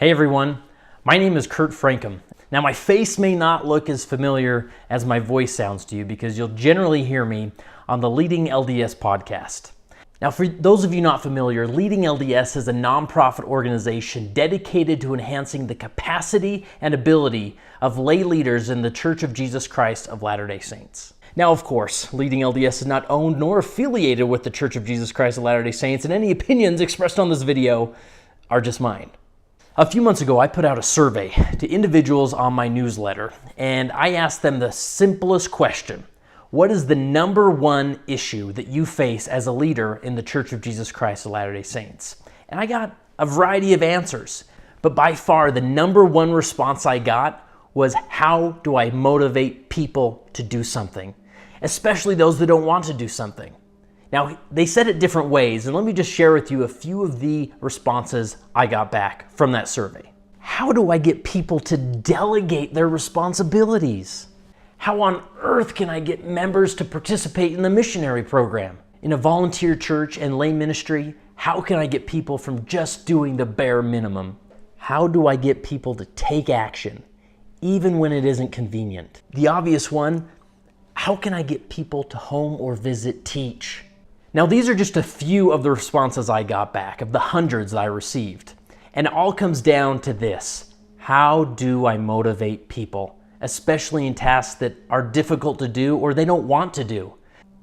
Hey everyone, my name is Kurt Frankum. Now my face may not look as familiar as my voice sounds to you because you'll generally hear me on the Leading LDS podcast. Now for those of you not familiar, Leading LDS is a nonprofit organization dedicated to enhancing the capacity and ability of lay leaders in the Church of Jesus Christ of Latter-day Saints. Now, of course, Leading LDS is not owned nor affiliated with the Church of Jesus Christ of Latter-day Saints, and any opinions expressed on this video are just mine. A few months ago, I put out a survey to individuals on my newsletter, and I asked them the simplest question. What is the number one issue that you face as a leader in the Church of Jesus Christ of Latter-day Saints? And I got a variety of answers, but by far the number one response I got was, how do I motivate people to do something? Especially those that don't want to do something. Now, they said it different ways, and let me just share with you a few of the responses I got back from that survey. How do I get people to delegate their responsibilities? How on earth can I get members to participate in the missionary program? In a volunteer church and lay ministry, how can I get people from just doing the bare minimum? How do I get people to take action, even when it isn't convenient? The obvious one, how can I get people to home or visit teach? Now, these are just a few of the responses I got back, of the hundreds that I received. And it all comes down to this. How do I motivate people, especially in tasks that are difficult to do or they don't want to do?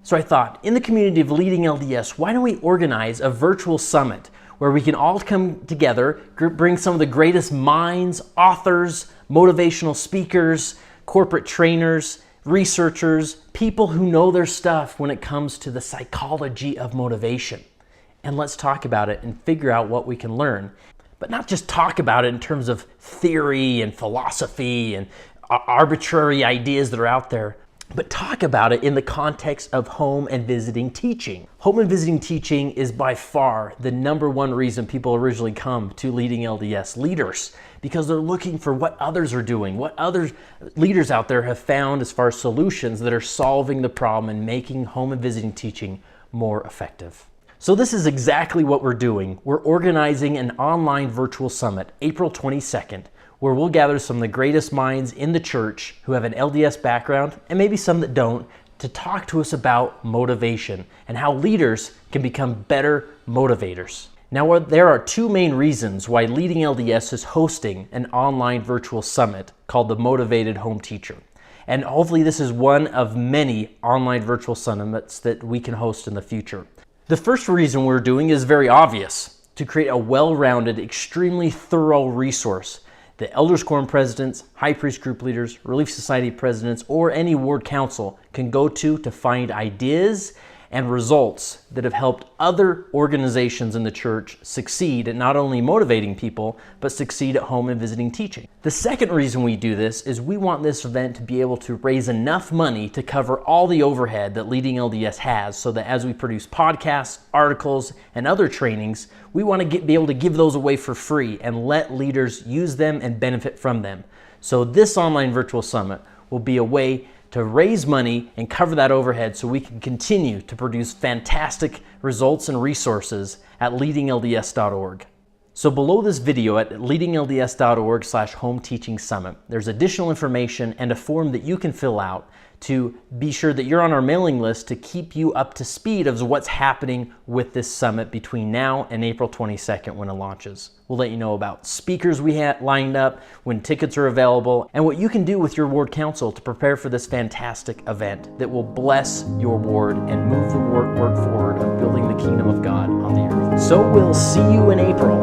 So I thought, in the community of Leading LDS, why don't we organize a virtual summit where we can all come together, bring some of the greatest minds, authors, motivational speakers, corporate trainers, researchers, people who know their stuff when it comes to the psychology of motivation. And let's talk about it and figure out what we can learn. But not just talk about it in terms of theory and philosophy and arbitrary ideas that are out there, but talk about it in the context of home and visiting teaching. Home and visiting teaching is by far the number one reason people originally come to Leading LDS leaders, because they're looking for what others are doing, what other leaders out there have found as far as solutions that are solving the problem and making home and visiting teaching more effective. So this is exactly what we're doing. We're organizing an online virtual summit, April 22nd, where we'll gather some of the greatest minds in the church who have an LDS background, and maybe some that don't, to talk to us about motivation and how leaders can become better motivators. Now, there are two main reasons why Leading LDS is hosting an online virtual summit called the Motivated Home Teacher. And hopefully this is one of many online virtual summits that we can host in the future. The first reason we're doing is very obvious: to create a well-rounded, extremely thorough resource that elders quorum presidents, high priest group leaders, Relief Society presidents, or any ward council can go to find ideas and results that have helped other organizations in the church succeed at not only motivating people, but succeed at home and visiting teaching. The second reason we do this is we want this event to be able to raise enough money to cover all the overhead that Leading LDS has, so that as we produce podcasts, articles, and other trainings, we want to be able to give those away for free and let leaders use them and benefit from them. So this online virtual summit will be a way to raise money and cover that overhead so we can continue to produce fantastic results and resources at leadinglds.org. So below this video at leadinglds.org/home teaching summit, there's additional information and a form that you can fill out to be sure that you're on our mailing list to keep you up to speed of what's happening with this summit between now and April 22nd when it launches. We'll let you know about speakers we have lined up, when tickets are available, and what you can do with your ward council to prepare for this fantastic event that will bless your ward and move the work forward of building the kingdom of God on the earth. So we'll see you in April.